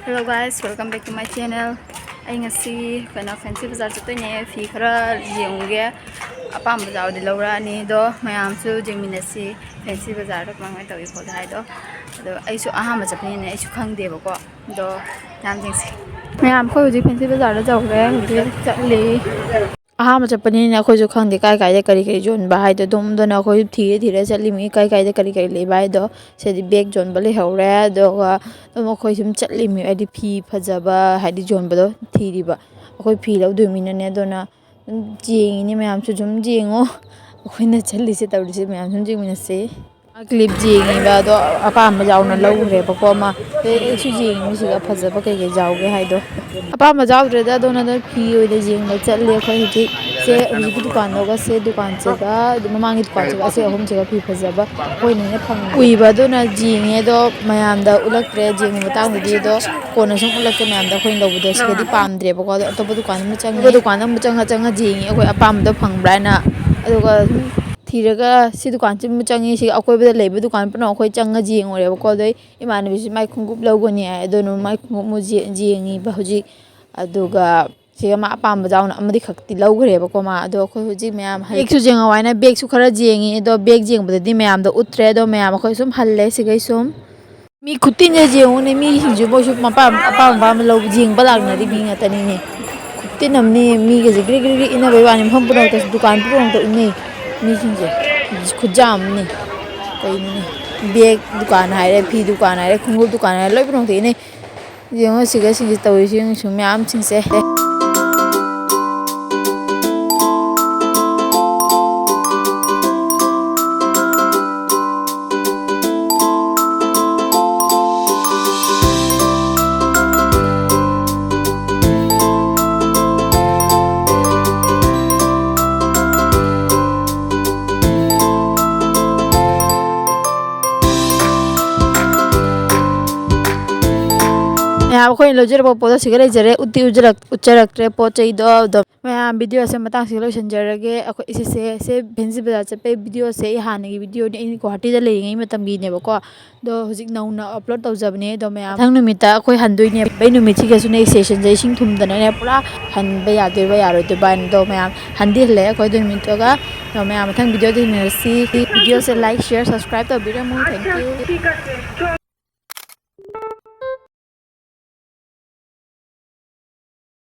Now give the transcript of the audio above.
Hello guys, welcome back to my channel. I ngasi kana fancy bazaar chatoine fi khara yenguge apam bazaar de lawra ni do mayam su jingminasi fancy bazaar da mangai tawi ko dai do ai su ahama chapni ne ai su khangde ba ko do yam jingsi mayam ko ji fancy bazaar da jawre ji chatli ahama chapni ne khoi ju khangde kai kai de kari kai jon ba hai do dum do na khoi thire thire chatli mi kai kai de kari kai le bai do se di bag jon ba le hore do do khoi sum chatli mi ai di phi phajaba hai di jon ba do thiri ba khoi phi lau du mi ne do na jing ni mayam su jum jingo khoi na chatli se tawri se mayam sum jing mi na se clip jing ba do apam ba jaw na lau re ba ko ma e su jing mi se ga phajaba kai kai jaw ge hai do apam ba jaw re da do na da phi oi de jing ba chatle khoi ji se ri ki dukan do ga se dukan se ga mamang dukan se ga se hom se ga phi phajaba khoi ni ne phang ui ba do na jing e do mayam da ulak re jing ma tang di do ko na sum ulak ke mayam da khoi lo bu do se di pam dre ba ko do to dukan ma chang dukan ma chang jing e khoi apam da phang bra na aduga thiraga si dukan chim changi si akoi ba lebe dukan pano khoi changa jing ore ko doi iman bi si mai khungup logoni ai do no mai khungup mu jingi ba hoji aduga si ma apam ba jauna amadi khakti logre ba ko ma ado khoi hoji mayam hai ek su jenga waina bag su khara jingi do bag jing ba di mayam da utre do mayam khoi sum halle si gai sum mi khutin je jingu ne mi hinju bo su ma apam ba ma log jing ba lag na ri bi ngata ni ne khutin nam ni mi ge gri gri ina ba wani pham puno ta dukan puno ta ni mi sinje khujam ni koi ni bag dukan hai re phi dukan hai re khungu dukan hai loi puno te ni yengo siga sinje tawi sing sum yam singse यहाँ कोई loser पोदा सिगरे जरे उति उच्चरक रे पोचई दो मैं video से मतंग से lotion जरगे अखो इसे से फेंसी बाजार चपे वीडियो से हाने की वीडियो ने गुवाहाटी दा लेंगे मतम गी बको दो हुजिक नौना अपलोड तौजबने दो मैं थंग नुमिता अखोय हंदोइने बै नुमिति के सुने सेशन जे सिंग थुमदने ने पूरा हनबे यादोबा यारोदे बान दो मैं हंदी ले अखोय दो नुमितोगा दो मैं थंग वीडियो दे नरसी वीडियो से लाइक शेयर सब्सक्राइब तो वीडियो मु थैंक यू